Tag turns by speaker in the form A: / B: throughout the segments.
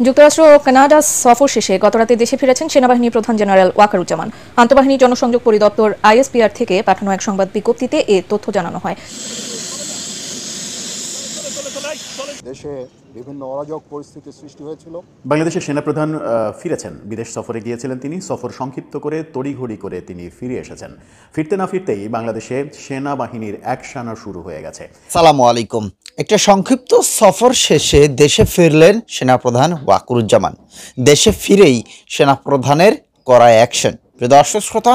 A: যুক্তরাষ্ট্র ও কানাডা সফর শেষে গতরাতে দেশে ফিরেছেন সেনাবাহিনী প্রধান জেনারেল ওয়াকারুজ্জামান। আন্তঃবাহিনী জনসংযোগ পরিদপ্তর আইএসপিআর থেকে পাঠানো এক সংবাদ বিজ্ঞপ্তিতে এ তথ্য জানানো হয়।
B: দেশে বিভিন্ন অরাজক পরিস্থিতি সৃষ্টি হয়েছিল।
C: বাংলাদেশের সেনাপ্রধান ফিরেছেন, বিদেশ সফরে গিয়েছিলেন তিনি। সফর সংক্ষিপ্ত করে তড়িঘড়ি করে তিনি ফিরে এসেছেন। ফিরতে না ফিরতেই বাংলাদেশে সেনাবাহিনীর অ্যাকশনও শুরু হয়ে গেছে।
D: সালামু আলাইকুম। একটা সংক্ষিপ্ত সফর শেষে দেশে ফিরলেন সেনাপ্রধান ওয়াকারুজ্জামান। দেশে ফিরেই সেনাপ্রধানের করা অ্যাকশন। প্রিয় দর্শক শ্রোতা,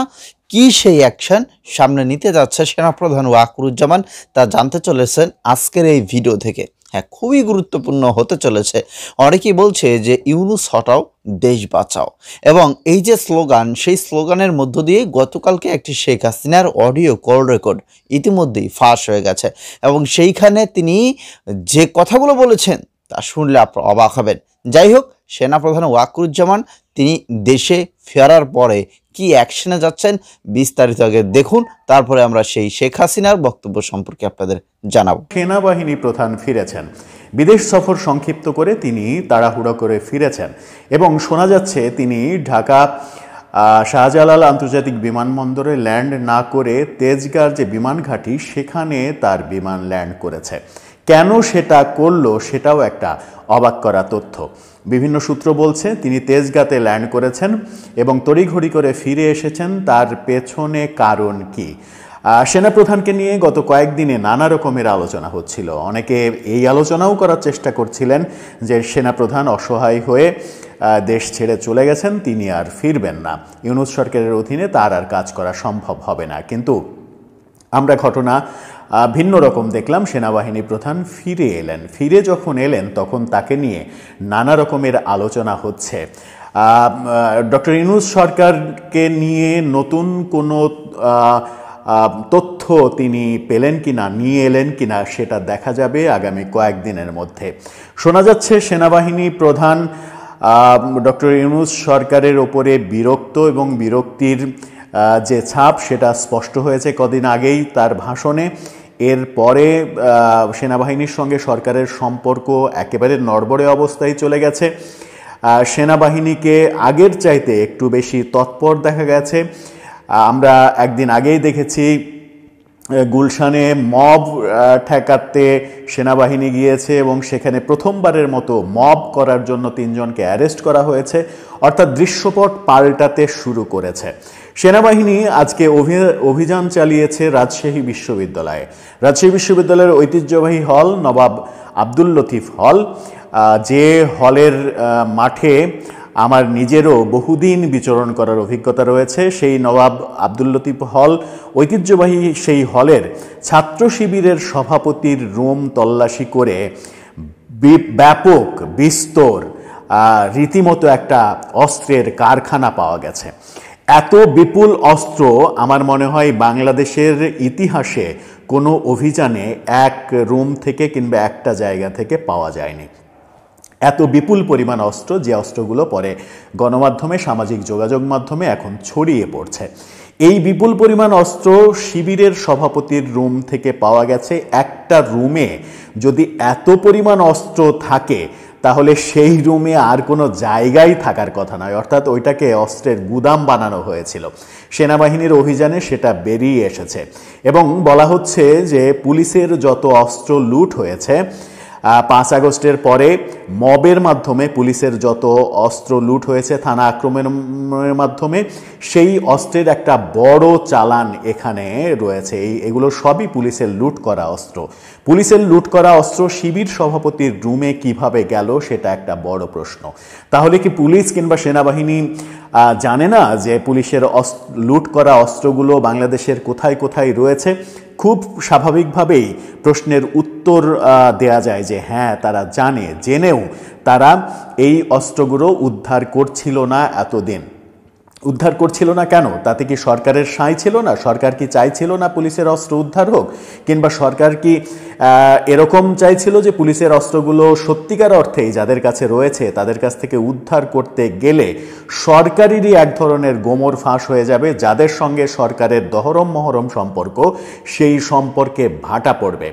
D: কি সেই অ্যাকশন সামনে নিতে যাচ্ছে সেনাপ্রধান ওয়াকারুজ্জামান, তা জানতে চলেছেন আজকের এই ভিডিও থেকে। হ্যাঁ, খুবই গুরুত্বপূর্ণ হতে চলেছে। অনেকেই বলছে যে ইউনূস হটাও দেশ বাঁচাও, এবং এই যে স্লোগান, সেই স্লোগানের মধ্য দিয়ে গতকালকে একটি শেখ হাসিনার অডিও কল রেকর্ড ইতিমধ্যেই ফাঁস হয়ে গেছে, এবং সেইখানে তিনি যে কথাগুলো বলেছেন তা শুনলে আপনারা অবাক হবেন। যাই হোক, সেনাপ্রধান ওয়াকারুজ্জামান তিনি দেশে ফেরার পরে কি অ্যাকশনে যাচ্ছেন বিস্তারিত আগে দেখুন, তারপরে আমরা সেই শেখ হাসিনার বক্তব্য সম্পর্কে আপনাদের জানাবো।
C: সেনাবাহিনী প্রধান ফিরেছেন, বিদেশ সফর সংক্ষিপ্ত করে তিনি তাড়াহুড়ো করে ফিরেছেন, এবং শোনা যাচ্ছে তিনি ঢাকা শাহজালাল আন্তর্জাতিক বিমানবন্দরে ল্যান্ড না করে তেজগাঁর যে বিমান ঘাঁটি সেখানে তার বিমান ল্যান্ড করেছে। কেন সেটা করলো সেটাও একটা অবাক করা তথ্য। বিভিন্ন সূত্র বলছে তিনি তেজগাঁতে ল্যান্ড করেছেন এবং তড়িঘড়ি করে ফিরে এসেছেন। তার পেছনে কারণ কি? সেনাপ্রধানকে নিয়ে গত কয়েকদিনে নানা রকমের আলোচনা হচ্ছিল। অনেকে এই আলোচনাও করার চেষ্টা করছিলেন যে সেনাপ্রধান অসহায় হয়ে দেশ ছেড়ে চলে গেছেন, তিনি আর ফিরবেন না, ইউনূস সরকারের অধীনে তার আর কাজ করা সম্ভব হবে না। কিন্তু আমরা ঘটনা ভিন্ন রকম দেখলাম। সেনাবাহিনী প্রধান ফিরে এলেন। ফিরে যখন এলেন তখন তাকে নিয়ে নানা রকমের আলোচনা হচ্ছে। ডক্টর ইউনূস সরকারকে নিয়ে নতুন কোনো তথ্য তিনি পেলেন কিনা, নিয়ে এলেন কিনা, সেটা দেখা যাবে আগামী কয়েকদিনের মধ্যে। শোনা যাচ্ছে সেনাবাহিনী প্রধান ডক্টর ইউনূস সরকারের ওপরে বিরক্ত, এবং বিরক্তির যে ছাপ সেটা স্পষ্ট হয়েছে কদিন আগেই তার ভাষণে। এরপরে সেনাবাহিনীর সঙ্গে সরকারের সম্পর্ক একেবারে নড়বড়ে অবস্থায় চলে গেছে। সেনাবাহিনীকে আগের চাইতে একটু বেশি তৎপর দেখা গেছে। আমরা একদিন আগেই দেখেছি গুলশানে মব ঠেকাতে সেনাবাহিনী গিয়েছে, এবং সেখানে প্রথমবারের মতো মব করার জন্য 3 জনকে অ্যারেস্ট করা হয়েছে। অর্থাৎ দৃশ্যপট পাল্টাতে শুরু করেছে। সেনাবাহিনী আজকে অভিযান চালিয়েছে রাজশাহী বিশ্ববিদ্যালয়ে। রাজশাহী বিশ্ববিদ্যালয়ের ঐতিহ্যবাহী হল নবাব আব্দুল লতিফ হল, যে হলের মাঠে আমার নিজেরও বহুদিন বিচরণ করার অভিজ্ঞতা রয়েছে। সেই নবাব আব্দুল লতিফ হল, ঐতিহ্যবাহী সেই হলের ছাত্র শিবিরের সভাপতির রুম তল্লাশি করে ব্যাপক বিস্তর রীতিমতো একটা অস্ত্রের কারখানা পাওয়া গেছে। এত বিপুল অস্ত্র আমার মনে হয় বাংলাদেশের ইতিহাসে কোনো অভিযানে এক রুম থেকে কিংবা একটা জায়গা থেকে পাওয়া যায়নি। এত বিপুল পরিমাণ অস্ত্র, যে অস্ত্রগুলো পরে গণমাধ্যমে, সামাজিক যোগাযোগ মাধ্যমে এখন ছড়িয়ে পড়ছে। এই বিপুল পরিমাণ অস্ত্র শিবিরের সভাপতির রুম থেকে পাওয়া গেছে। একটা রুমে যদি এত পরিমাণ অস্ত্র থাকে তাহলে সেই রুমে আর কোনো জায়গায় থাকার কথা নয়। অর্থাৎ ওইটাকে অস্ত্রের গুদাম বানানো হয়েছিল। সেনাবাহিনীর অভিযানে সেটা বেরিয়ে এসেছে, এবং বলা হচ্ছে যে পুলিশের যত অস্ত্র লুট হয়েছে 5 আগস্টের পরে মবের মাধ্যমে পুলিশের যত অস্ত্র লুট হয়েছে থানা আক্রমণের মাধ্যমে, সেই অস্ত্রের একটা বড় চালান এখানে রয়েছে। এগুলো সবই পুলিশের লুট করা অস্ত্র। পুলিশের লুট করা অস্ত্র শিবির সভাপতির রুমে কিভাবে গেল সেটা একটা বড় প্রশ্ন। তাহলে কি পুলিশ কিংবা সেনাবাহিনী জানে না যে পুলিশের লুট করা অস্ত্রগুলো বাংলাদেশের কোথায় কোথায় রয়েছে? খুব স্বাভাবিকভাবেই প্রশ্নের উত্তর দেয়া যায় যে হ্যাঁ, তারা জানে। জেনেও তারা এই অস্ত্রগুলো উদ্ধার করছিল না এতদিন। উদ্ধার করছিল না কেন? তাতে কি সরকারের সায় ছিল না? সরকার কি চাইছিল না পুলিশের অস্ত্র উদ্ধার হোক? কিংবা সরকার কি এরকম চাইছিল যে পুলিশের অস্ত্রগুলো সত্যিকার অর্থেই যাদের কাছে রয়েছে তাদের কাছ থেকে উদ্ধার করতে গেলে সরকারেরই এক ধরনের গোমর ফাঁস হয়ে যাবে, যাদের সঙ্গে সরকারের দহরম মহরম সম্পর্ক, সেই সম্পর্কে ভাটা পড়বে।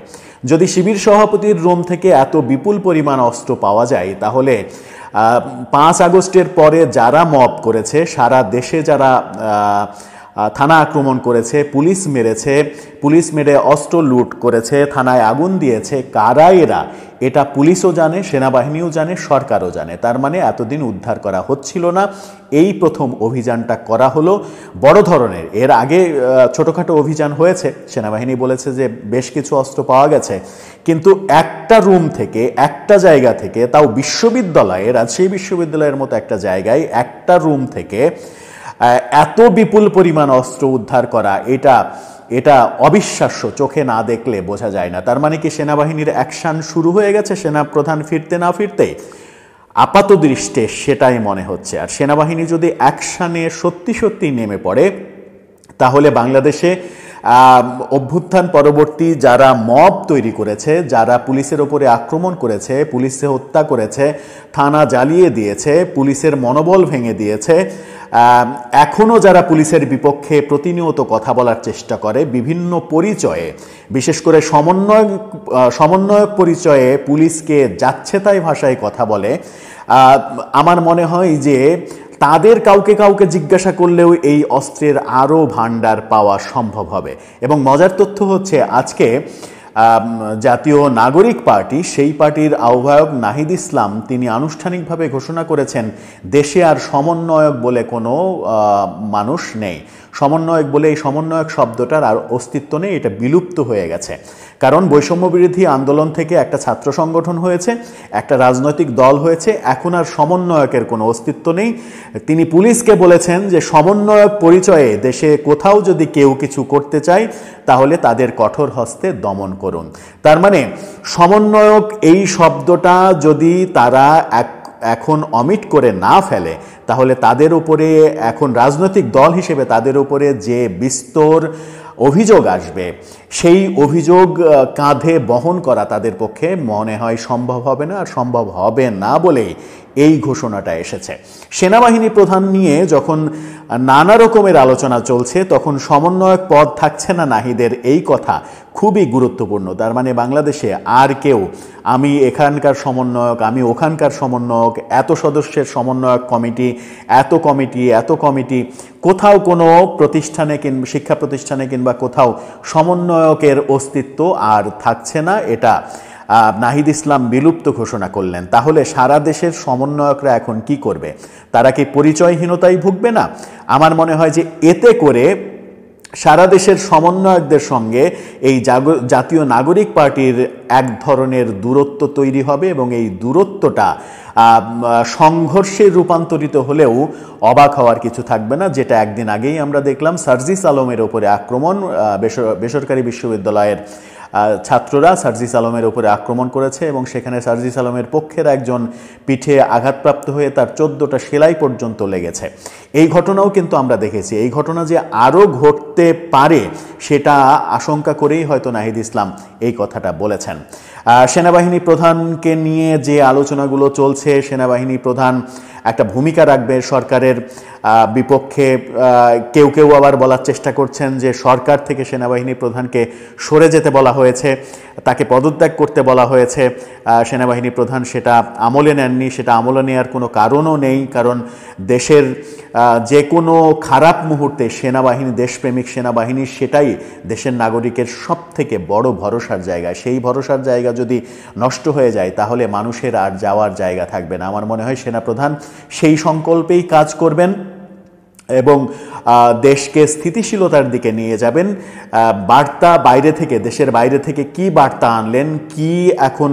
C: যদি শিবির সভাপতির রুম থেকে এত বিপুল পরিমাণ অস্ত্র পাওয়া যায় তাহলে 5 আগস্টের পরে যারা মব করেছে, সারা দেশে যারা থানা আক্রমণ করেছে, পুলিশ মেরেছে, পুলিশ মেরে অস্ত্র লুট করেছে, থানায় আগুন দিয়েছে, কারা এরা এটা পুলিশও জানে, সেনাবাহিনীও জানে, সরকারও জানে। তার মানে এতদিন উদ্ধার করা হচ্ছিল না, এই প্রথম অভিযানটা করা হলো বড় ধরনের। এর আগে ছোটোখাটো অভিযান হয়েছে, সেনাবাহিনী বলেছে যে বেশ কিছু অস্ত্র পাওয়া গেছে, কিন্তু একটা রুম থেকে, একটা জায়গা থেকে, তাও বিশ্ববিদ্যালয়ে, রাজশাহী বিশ্ববিদ্যালয়ের মতো একটা জায়গায় একটা রুম থেকে এত বিপুল পরিমাণ অস্ত্র উদ্ধার করা, এটা অবিশ্বাস্য, চোখে না দেখলে বোঝা যায় না। তার মানে কি সেনাবাহিনীর অ্যাকশন শুরু হয়ে গেছে সেনাপ্রধান ফিরতে না ফিরতে? আপাত দৃষ্টে সেটাই মনে হচ্ছে। আর সেনাবাহিনী যদি অ্যাকশানে সত্যি সত্যি নেমে পড়ে, তাহলে বাংলাদেশে অভ্যুত্থান পরবর্তী যারা মব তৈরি করেছে, যারা পুলিশের ওপরে আক্রমণ করেছে, পুলিশে হত্যা করেছে, থানা জ্বালিয়ে দিয়েছে, পুলিশের মনোবল ভেঙে দিয়েছে, এখনও যারা পুলিশের বিপক্ষে প্রতিনিয়ত কথা বলার চেষ্টা করে বিভিন্ন পরিচয়ে, বিশেষ করে সমন্বয়ক পরিচয়ে পুলিশকে যাচ্ছে তাই ভাষায় কথা বলে, আমার মনে হয় যে তাদের কাউকে জিজ্ঞাসা করলেও এই অস্ত্রের আরও ভাণ্ডার পাওয়া সম্ভব হবে। এবং মজার তথ্য হচ্ছে, আজকে জাতীয় নাগরিক পার্টি, সেই পার্টির আহ্বায়ক নাহিদ ইসলাম তিনি আনুষ্ঠানিকভাবে ঘোষণা করেছেন দেশে আর সমন্বয়ক বলে কোনো মানুষ নেই। সমন্বয়ক বলে এই সমন্বয়ক শব্দটার আর অস্তিত্ব নেই, এটা বিলুপ্ত হয়ে গেছে। কারণ বৈষম্য বিরোধী আন্দোলন থেকে একটা ছাত্র সংগঠন হয়েছে, একটা রাজনৈতিক দল হয়েছে, এখন আর সমন্বয়কের কোনো অস্তিত্ব নেই। তিনি পুলিশকে বলেছেন যে সমন্বয়ক পরিচয়ে দেশে কোথাও যদি কেউ কিছু করতে চায় তাহলে তাদের কঠোর হস্তে দমন করুন। তার মানে সমন্বয়ক এই শব্দটা যদি তারা এখন অমিট করে না ফেলে, তাহলে তাদের উপরে এখন রাজনৈতিক দল হিসেবে তাদের উপরে যে বিস্তর অভিযোগ আসবে, সেই অভিযোগ কাঁধে বহন করা তাদের পক্ষে মনে হয় সম্ভব হবে না। আর সম্ভব হবে না বলেই এই ঘোষণাটা এসেছে। সেনাবাহিনী প্রধান নিয়ে যখন নানা রকমের আলোচনা চলছে, তখন সমন্বয়ক পদ থাকছে না নাহিদের, এই কথা খুবই গুরুত্বপূর্ণ। তার মানে বাংলাদেশে আর কেউ আমি এখানকার সমন্বয়ক, আমি ওখানকার সমন্বয়ক, এত সদস্যের সমন্বয়ক কমিটি, এত কমিটি, কোথাও কোনো প্রতিষ্ঠানে কিংবা শিক্ষা প্রতিষ্ঠানে কিংবা কোথাও সমন্বয়কের অস্তিত্ব আর থাকছে না, এটা নাহিদ ইসলাম বিলুপ্ত ঘোষণা করলেন। তাহলে সারা দেশের সমন্বয়করা এখন কি করবে? তারা কি পরিচয়হীনতায় ভুগবে না? আমার মনে হয় যে এতে করে সারা দেশের সমন্বয়কদের সঙ্গে এই জাতীয় নাগরিক পার্টির এক ধরনের দূরত্ব তৈরি হবে, এবং এই দূরত্বটা সংঘর্ষে রূপান্তরিত হলেও অবাক হওয়ার কিছু থাকবে না। যেটা একদিন আগেই আমরা দেখলাম, সার্জিস আলমের ওপরে আক্রমণ, বেসরকারি বিশ্ববিদ্যালয়ের ছাত্ররা সার্জিস আলমের উপরে আক্রমণ করেছে এবং সেখানে সার্জিস আলমের পক্ষের একজন পিঠে আঘাতপ্রাপ্ত হয়ে তার 14টা সেলাই পর্যন্ত লেগেছে। এই ঘটনাও কিন্তু আমরা দেখেছি। এই ঘটনা যে আরও ঘটতে পারে সেটা আশঙ্কা করেই হয়তো নাহিদ ইসলাম এই কথাটা বলেছেন। সেনাবাহিনী প্রধানকে নিয়ে যে আলোচনাগুলো চলছে, সেনাবাহিনী প্রধান একটা ভূমিকা রাখবে সরকারের বিপক্ষে, কেউ আবার বলার চেষ্টা করছেন যে সরকার থেকে সেনাবাহিনী প্রধানকে সরে যেতে বলা হয়েছে, তাকে পদত্যাগ করতে বলা হয়েছে। সেনাবাহিনী প্রধান সেটা আমলে নেননি, সেটা আমলে নেওয়ার কোনো কারণও নেই, কারণ দেশের যে কোনো খারাপ মুহূর্তে সেনাবাহিনী, দেশপ্রেমিক সেনাবাহিনী, সেটাই দেশের নাগরিকের সব থেকে বড় ভরসার জায়গা। সেই ভরসার জায়গা যদি নষ্ট হয়ে যায় তাহলে মানুষের আর যাওয়ার জায়গা থাকবে না। আমার মনে হয় সেনাপ্রধান সেই সংকল্পেই কাজ করবেন এবং দেশকে স্থিতিশীলতার দিকে নিয়ে যাবেন। বার্তা বাইরে থেকে, দেশের বাইরে থেকে কি বার্তা আনলেন, কি এখন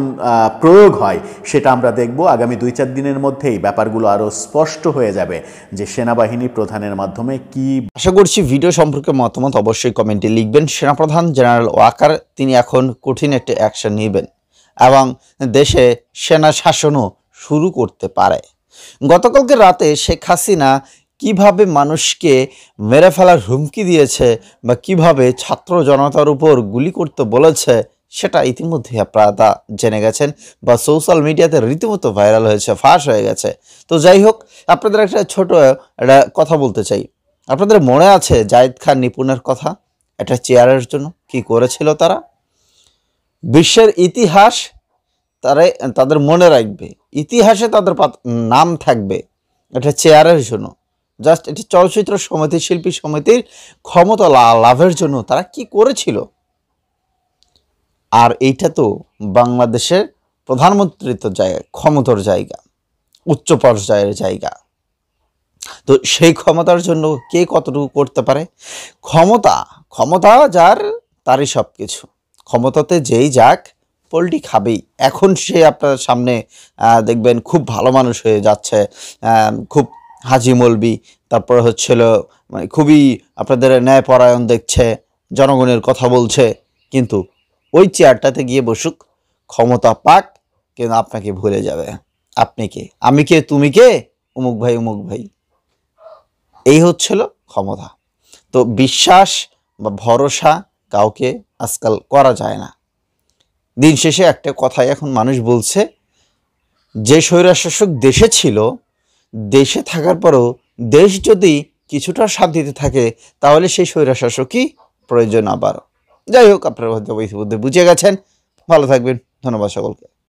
C: প্রয়োগ হয়, সেটা আমরা দেখব। আগামী 2-4 দিনের মধ্যেই ব্যাপারগুলো আরও স্পষ্ট হয়ে যাবে যে সেনাবাহিনী প্রধানের মাধ্যমে কি।
D: আশা করছি ভিডিও সম্পর্কে মতামত অবশ্যই কমেন্টে লিখবেন। সেনাপ্রধান জেনারেল ওয়াকার তিনি এখন কঠিন একটা অ্যাকশন নেবেন এবং দেশে সেনা শাসনও শুরু করতে পারে। গতকালকে রাতে শেখ হাসিনা কিভাবে মানুষকে মেরে ফেলার হুমকি দিয়েছে বা কিভাবে ছাত্র জনতার উপর গুলি করতে বলেছে সেটা ইতিমধ্যে আপনারা জেনে গেছেন বা সোশ্যাল মিডিয়াতে রীতিমতো ভাইরাল হয়েছে, ফাঁস হয়ে গেছে। তো যাই হোক, আপনাদের একটা ছোট একটা কথা বলতে চাই। আপনাদের মনে আছে জায়েদ খান নিপুণের কথা? একটা চেয়ারের জন্য কি করেছিল তারা? বিশ্বের ইতিহাস তাদের মনে রাখবে, ইতিহাসে তাদের নাম থাকবে এটা চেয়ারের জন্য, জাস্ট এটি চলচ্চিত্র সমিতি, শিল্পী সমিতির ক্ষমতা লাভের জন্য তারা কি করেছিল। আর এইটা তো বাংলাদেশের প্রধানমন্ত্রীর জায়গা, ক্ষমতার জায়গা, উচ্চ পর্যায়ের জায়গা। তো সেই ক্ষমতার জন্য কে কতটুকু করতে পারে? ক্ষমতা যার তারই সব কিছু। ক্ষমতাতে যেই যাক পোলটি খাবেই। এখন সে আপনার সামনে দেখবেন খুব ভালো মানুষ হয়ে যাচ্ছে, খুব হাজি মলবি, তারপরে হচ্ছিল মানে খুবই আপনাদের ন্যায়পরায়ণ দেখছে, জনগণের কথা বলছে, কিন্তু ওই চেয়ারটাতে গিয়ে বসুক, ক্ষমতা পাক, কিন্তু আপনাকে ভুলে যাবে। আপনি কে, আমি কে, তুমি কে, অমুক ভাই অমুক ভাই। এই হচ্ছিল ক্ষমতা। তো বিশ্বাস বা ভরসা কাউকে আজকাল করা যায় না। দিন শেষে একটা কথাই এখন মানুষ বলছে, যে স্বৈরশাসক দেশে ছিল, দেশে থাকার পরও দেশ যদি কিছুটা শান্তিতে থাকে তাহলে সেই স্বৈরশাসকই প্রয়োজন আবার। যাই হোক, আপনারা হয়তো ইতিমধ্যে বুঝে গেছেন। ভালো থাকবেন, ধন্যবাদ সকলকে।